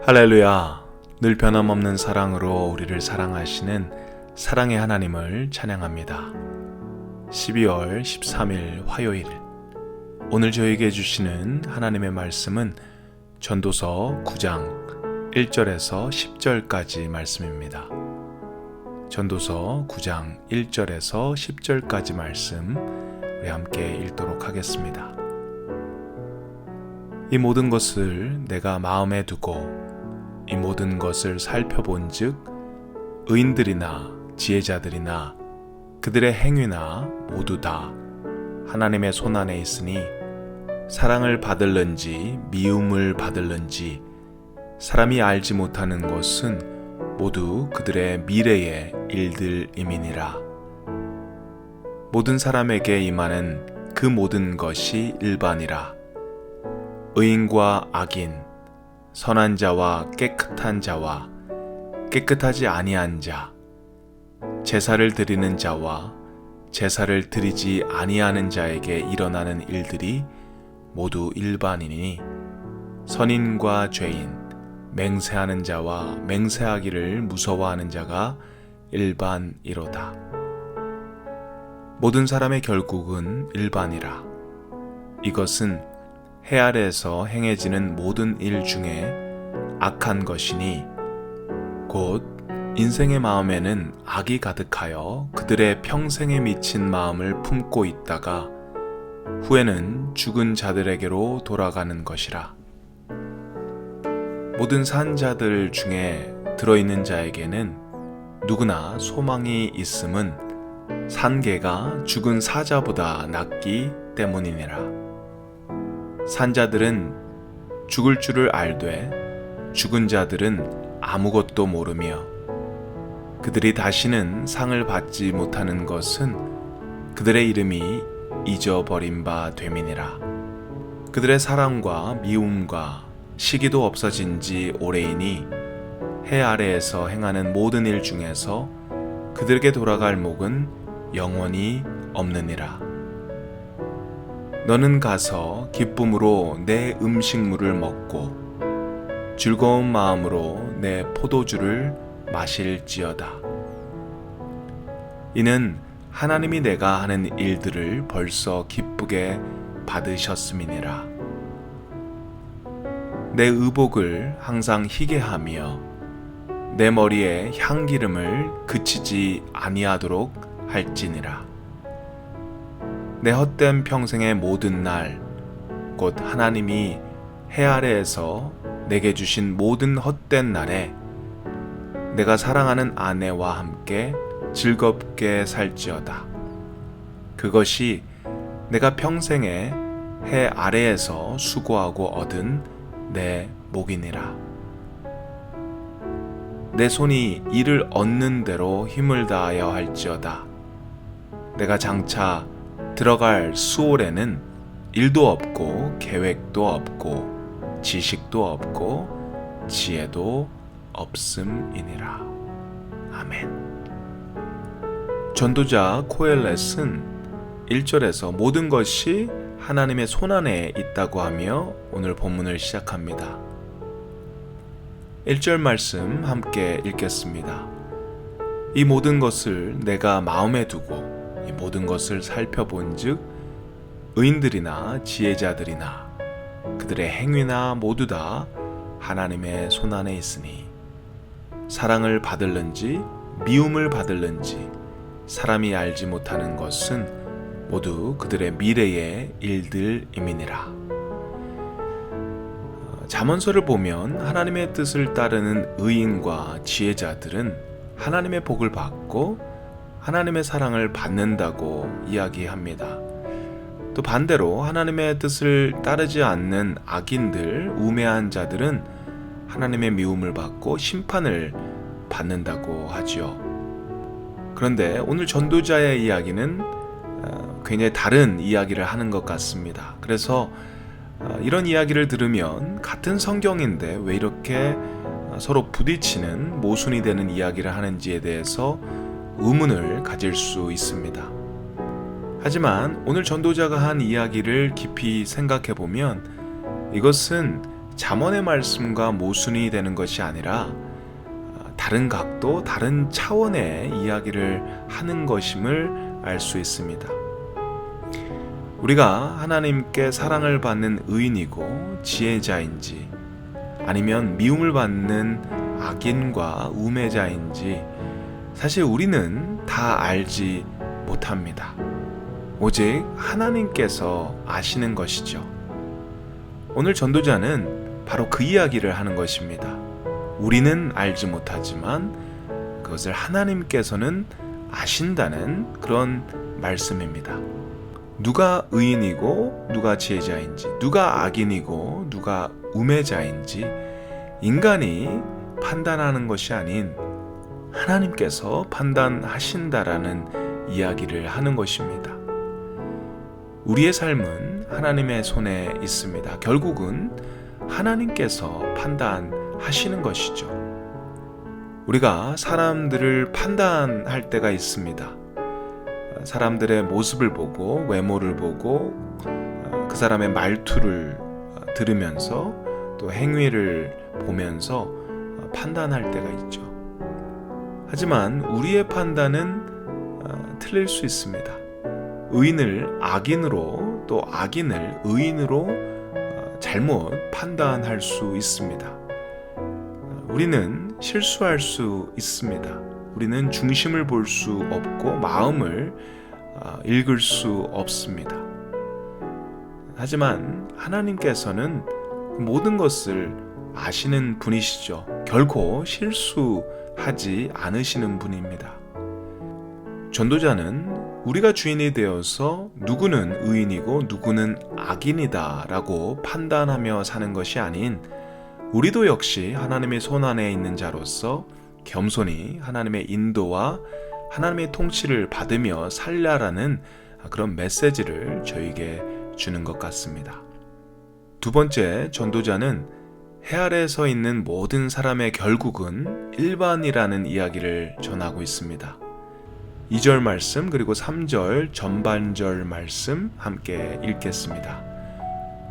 할렐루야. 늘 변함없는 사랑으로 우리를 사랑하시는 사랑의 하나님을 찬양합니다. 12월 13일 화요일, 오늘 저에게 주시는 하나님의 말씀은 전도서 9장 1절에서 10절까지 말씀입니다. 전도서 9장 1절에서 10절까지 말씀 우리 함께 읽도록 하겠습니다. 이 모든 것을 내가 마음에 두고 이 모든 것을 살펴본즉 의인들이나 지혜자들이나 그들의 행위나 모두 다 하나님의 손안에 있으니 사랑을 받을는지 미움을 받을는지 사람이 알지 못하는 것은 모두 그들의 미래의 일들임이니라. 모든 사람에게 임하는 그 모든 것이 일반이라. 의인과 악인, 선한 자와 깨끗한 자와 깨끗하지 아니한 자, 제사를 드리는 자와 제사를 드리지 아니하는 자에게 일어나는 일들이 모두 일반이니 선인과 죄인, 맹세하는 자와 맹세하기를 무서워하는 자가 일반이로다. 모든 사람의 결국은 일반이라. 이것은 해 아래에서 행해지는 모든 일 중에 악한 것이니 곧 인생의 마음에는 악이 가득하여 그들의 평생에 미친 마음을 품고 있다가 후에는 죽은 자들에게로 돌아가는 것이라. 모든 산 자들 중에 들어있는 자에게는 누구나 소망이 있음은 산개가 죽은 사자보다 낫기 때문이니라. 산자들은 죽을 줄을 알되 죽은 자들은 아무것도 모르며 그들이 다시는 상을 받지 못하는 것은 그들의 이름이 잊어버린 바 됨이니라. 그들의 사랑과 미움과 시기도 없어진 지 오래이니 해 아래에서 행하는 모든 일 중에서 그들에게 돌아갈 목은 영원히 없느니라. 너는 가서 기쁨으로 내 음식물을 먹고 즐거운 마음으로 내 포도주를 마실지어다. 이는 하나님이 내가 하는 일들을 벌써 기쁘게 받으셨음이니라. 내 의복을 항상 희게 하며 내 머리에 향기름을 그치지 아니하도록 할지니라. 내 헛된 평생의 모든 날, 곧 하나님이 해 아래에서 내게 주신 모든 헛된 날에 내가 사랑하는 아내와 함께 즐겁게 살지어다. 그것이 내가 평생에 해 아래에서 수고하고 얻은 내 복이니라. 내 손이 이를 얻는 대로 힘을 다하여 할지어다. 내가 장차 들어갈 수월에는 일도 없고 계획도 없고 지식도 없고 지혜도 없음이니라. 아멘. 전도자 코엘렛은 1절에서 모든 것이 하나님의 손안에 있다고 하며 오늘 본문을 시작합니다. 1절 말씀 함께 읽겠습니다. 이 모든 것을 내가 마음에 두고 이 모든 것을 살펴본즉 의인들이나 지혜자들이나 그들의 행위나 모두 다 하나님의 손안에 있으니 사랑을 받을는지 미움을 받을는지 사람이 알지 못하는 것은 모두 그들의 미래의 일들임이니라. 잠언서를 보면 하나님의 뜻을 따르는 의인과 지혜자들은 하나님의 복을 받고 하나님의 사랑을 받는다고 이야기합니다. 또 반대로 하나님의 뜻을 따르지 않는 악인들, 우매한 자들은 하나님의 미움을 받고 심판을 받는다고 하지요. 그런데 오늘 전도자의 이야기는 굉장히 다른 이야기를 하는 것 같습니다. 그래서 이런 이야기를 들으면 같은 성경인데 왜 이렇게 서로 부딪히는 모순이 되는 이야기를 하는지에 대해서 의문을 가질 수 있습니다. 하지만 오늘 전도자가 한 이야기를 깊이 생각해 보면 이것은 잠언의 말씀과 모순이 되는 것이 아니라 다른 각도, 다른 차원의 이야기를 하는 것임을 알 수 있습니다. 우리가 하나님께 사랑을 받는 의인이고 지혜자인지 아니면 미움을 받는 악인과 우매자인지 사실 우리는 다 알지 못합니다. 오직 하나님께서 아시는 것이죠. 오늘 전도자는 바로 그 이야기를 하는 것입니다. 우리는 알지 못하지만 그것을 하나님께서는 아신다는 그런 말씀입니다. 누가 의인이고 누가 지혜자인지, 누가 악인이고 누가 우매자인지 인간이 판단하는 것이 아닌 하나님께서 판단하신다라는 이야기를 하는 것입니다. 우리의 삶은 하나님의 손에 있습니다. 결국은 하나님께서 판단하시는 것이죠. 우리가 사람들을 판단할 때가 있습니다. 사람들의 모습을 보고 외모를 보고 그 사람의 말투를 들으면서 또 행위를 보면서 판단할 때가 있죠. 하지만 우리의 판단은 틀릴 수 있습니다. 의인을 악인으로 또 악인을 의인으로 잘못 판단할 수 있습니다. 우리는 실수할 수 있습니다. 우리는 중심을 볼 수 없고 마음을 읽을 수 없습니다. 하지만 하나님께서는 모든 것을 아시는 분이시죠. 결코 실수하지 않으시는 분입니다. 전도자는 우리가 주인이 되어서 누구는 의인이고 누구는 악인이다 라고 판단하며 사는 것이 아닌 우리도 역시 하나님의 손안에 있는 자로서 겸손히 하나님의 인도와 하나님의 통치를 받으며 살라라는 그런 메시지를 저에게 주는 것 같습니다. 두 번째, 전도자는 해 아래 서 있는 모든 사람의 결국은 일반이라는 이야기를 전하고 있습니다. 2절 말씀 그리고 3절 전반절 말씀 함께 읽겠습니다.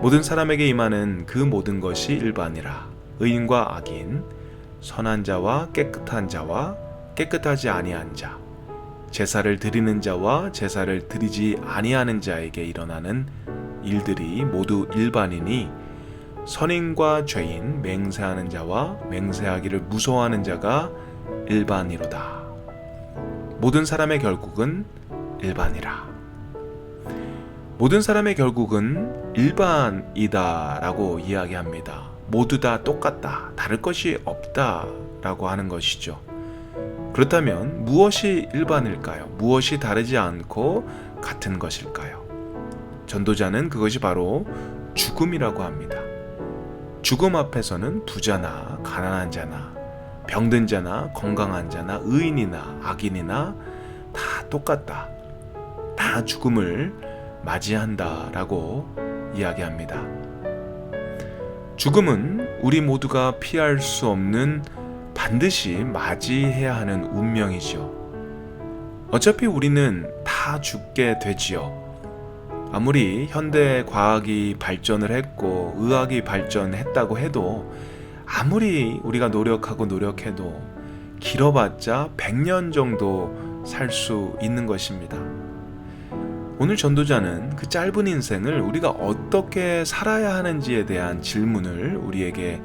모든 사람에게 임하는 그 모든 것이 일반이라. 의인과 악인, 선한 자와 깨끗한 자와 깨끗하지 아니한 자, 제사를 드리는 자와 제사를 드리지 아니하는 자에게 일어나는 일들이 모두 일반이니 선인과 죄인, 맹세하는 자와 맹세하기를 무서워하는 자가 일반이로다. 모든 사람의 결국은 일반이라. 모든 사람의 결국은 일반이다 라고 이야기합니다. 모두 다 똑같다, 다를 것이 없다 라고 하는 것이죠. 그렇다면 무엇이 일반일까요? 무엇이 다르지 않고 같은 것일까요? 전도자는 그것이 바로 죽음이라고 합니다. 죽음 앞에서는 부자나 가난한 자나 병든 자나 건강한 자나 의인이나 악인이나 다 똑같다. 다 죽음을 맞이한다라고 이야기합니다. 죽음은 우리 모두가 피할 수 없는 반드시 맞이해야 하는 운명이죠. 어차피 우리는 다 죽게 되지요. 아무리 현대 과학이 발전을 했고 의학이 발전했다고 해도 아무리 우리가 노력해도 길어봤자 100년 정도 살 수 있는 것입니다. 오늘 전도자는 그 짧은 인생을 우리가 어떻게 살아야 하는지에 대한 질문을 우리에게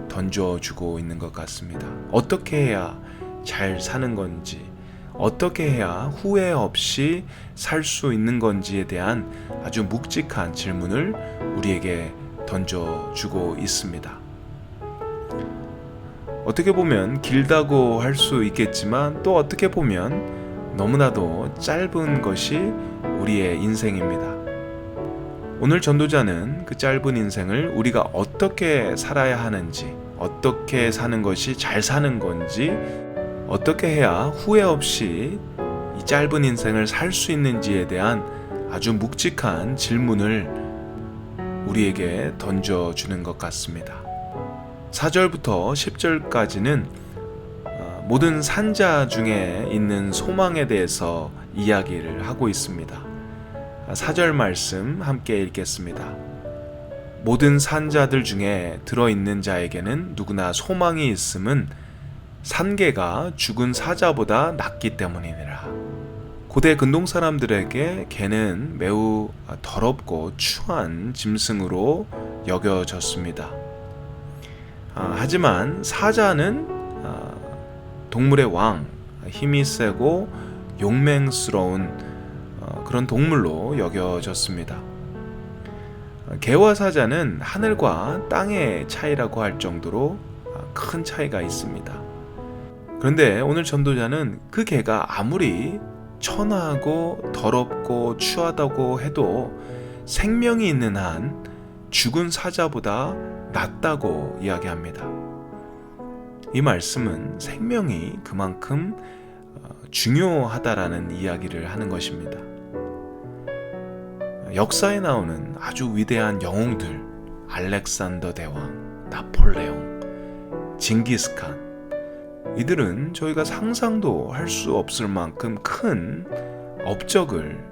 던져주고 있는 것 같습니다. 어떻게 해야 잘 사는 건지, 어떻게 해야 후회 없이 살 수 있는 건지에 대한 아주 묵직한 질문을 우리에게 던져주고 있습니다. 어떻게 보면 길다고 할 수 있겠지만 또 어떻게 보면 너무나도 짧은 것이 우리의 인생입니다. 오늘 전도자는 그 짧은 인생을 우리가 어떻게 살아야 하는지, 어떻게 사는 것이 잘 사는 건지, 어떻게 해야 후회 없이 이 짧은 인생을 살 수 있는지에 대한 아주 묵직한 질문을 우리에게 던져주는 것 같습니다. 4절부터 10절까지는 모든 산자 중에 있는 소망에 대해서 이야기를 하고 있습니다. 4절 말씀 함께 읽겠습니다. 모든 산자들 중에 들어있는 자에게는 누구나 소망이 있음은 산개가 죽은 사자보다 낫기 때문이니라. 고대 근동 사람들에게 개는 매우 더럽고 추한 짐승으로 여겨졌습니다. 하지만 사자는 동물의 왕, 힘이 세고 용맹스러운 그런 동물로 여겨졌습니다. 개와 사자는 하늘과 땅의 차이라고 할 정도로 큰 차이가 있습니다. 그런데 오늘 전도자는 그 개가 아무리 천하고 더럽고 추하다고 해도 생명이 있는 한 죽은 사자보다 낫다고 이야기합니다. 이 말씀은 생명이 그만큼 중요하다라는 이야기를 하는 것입니다. 역사에 나오는 아주 위대한 영웅들, 알렉산더 대왕, 나폴레옹, 징기스칸, 이들은 저희가 상상도 할 수 없을 만큼 큰 업적을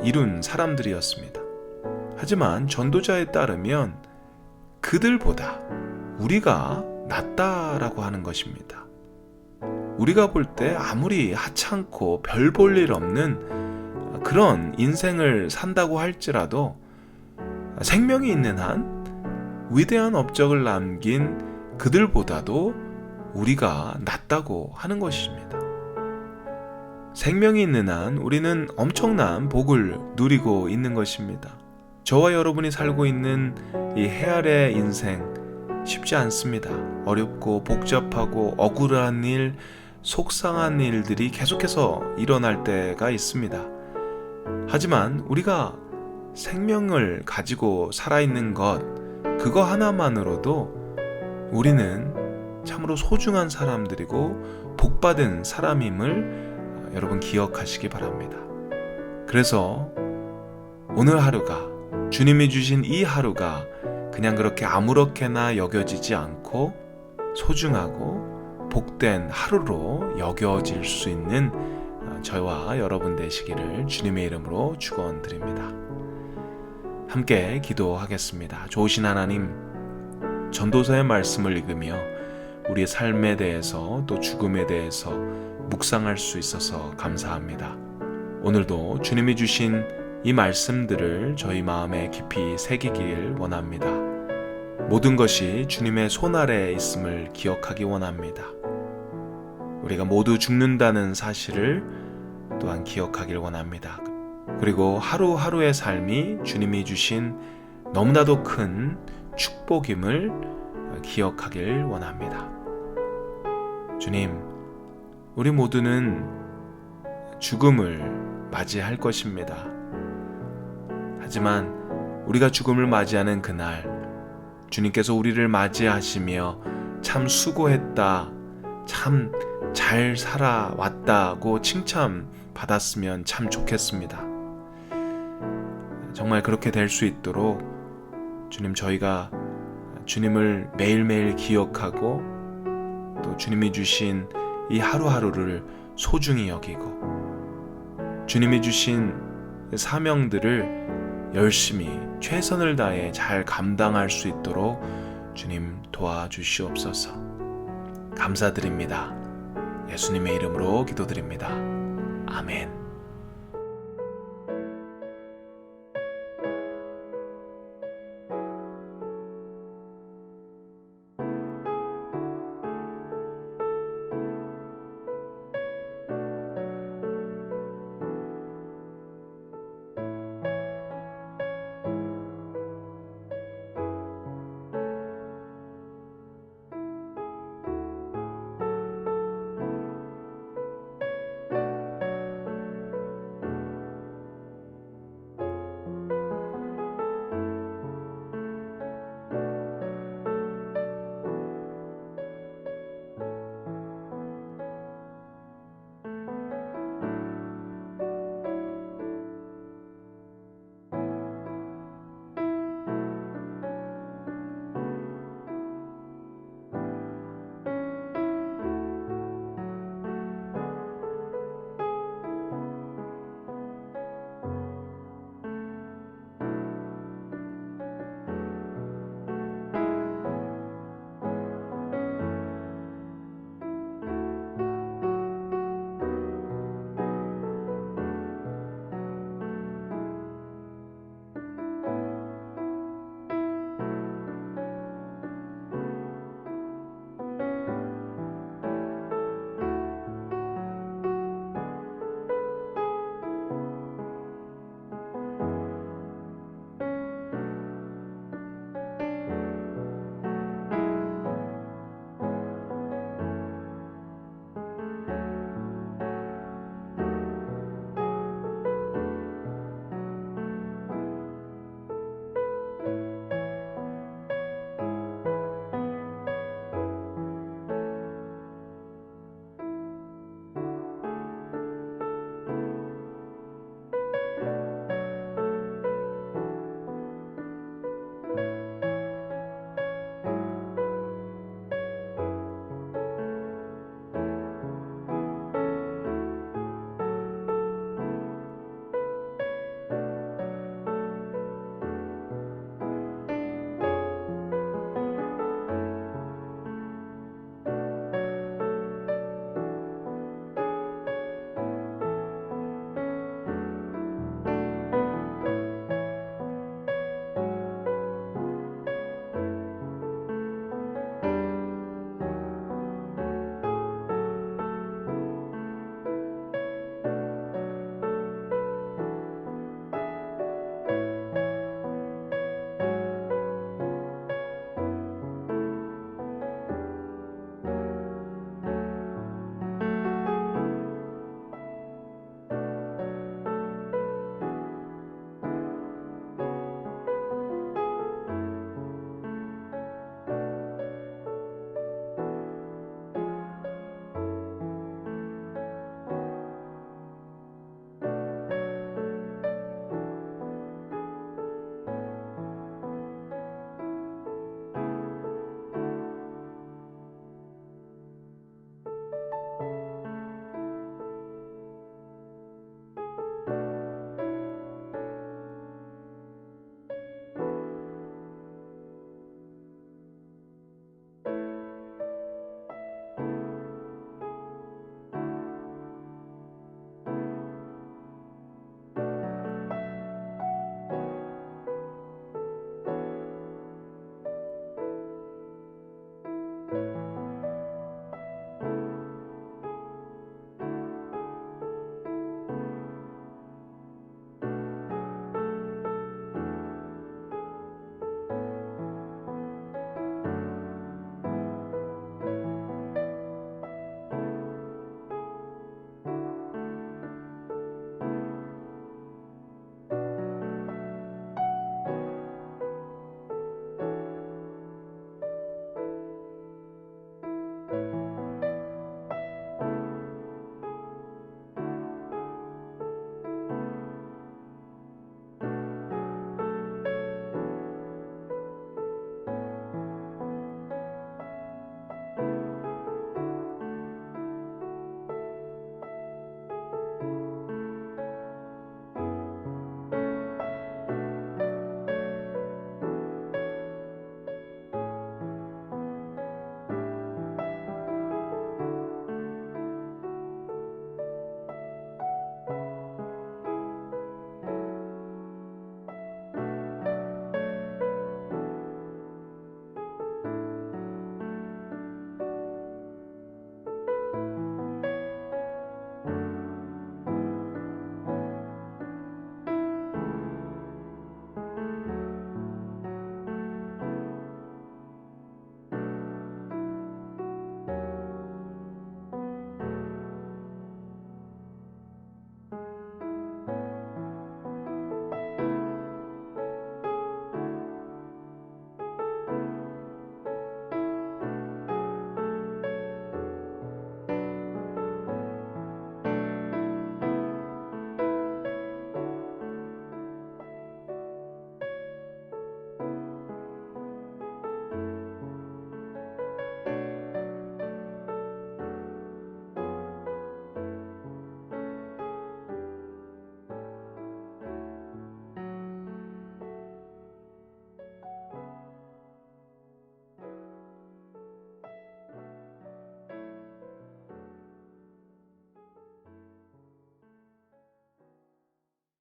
이룬 사람들이었습니다. 하지만 전도자에 따르면 그들보다 우리가 낫다라고 하는 것입니다. 우리가 볼 때 아무리 하찮고 별 볼 일 없는 그런 인생을 산다고 할지라도 생명이 있는 한 위대한 업적을 남긴 그들보다도 우리가 낫다고 하는 것입니다. 생명이 있는 한 우리는 엄청난 복을 누리고 있는 것입니다. 저와 여러분이 살고 있는 이 해아래 인생 쉽지 않습니다. 어렵고 복잡하고 억울한 일, 속상한 일들이 계속해서 일어날 때가 있습니다. 하지만 우리가 생명을 가지고 살아있는 것, 그거 하나만으로도 우리는 참으로 소중한 사람들이고 복받은 사람임을 여러분 기억하시기 바랍니다. 그래서 오늘 하루가, 주님이 주신 이 하루가 그냥 그렇게 아무렇게나 여겨지지 않고 소중하고 복된 하루로 여겨질 수 있는 저와 여러분 되시기를 주님의 이름으로 축원드립니다. 함께 기도하겠습니다. 좋으신 하나님, 전도서의 말씀을 읽으며 우리의 삶에 대해서 또 죽음에 대해서 묵상할 수 있어서 감사합니다. 오늘도 주님이 주신 이 말씀들을 저희 마음에 깊이 새기길 원합니다. 모든 것이 주님의 손 아래에 있음을 기억하기 원합니다. 우리가 모두 죽는다는 사실을 또한 기억하길 원합니다. 그리고 하루하루의 삶이 주님이 주신 너무나도 큰 축복임을 기억하길 원합니다. 주님, 우리 모두는 죽음을 맞이할 것입니다. 하지만 우리가 죽음을 맞이하는 그날, 주님께서 우리를 맞이하시며 참 수고했다, 참 잘 살아왔다고 칭찬받았으면 참 좋겠습니다. 정말 그렇게 될 수 있도록 주님, 저희가 주님을 매일매일 기억하고 또 주님이 주신 이 하루하루를 소중히 여기고 주님이 주신 사명들을 열심히 최선을 다해 잘 감당할 수 있도록 주님 도와주시옵소서. 감사드립니다. 예수님의 이름으로 기도드립니다. 아멘.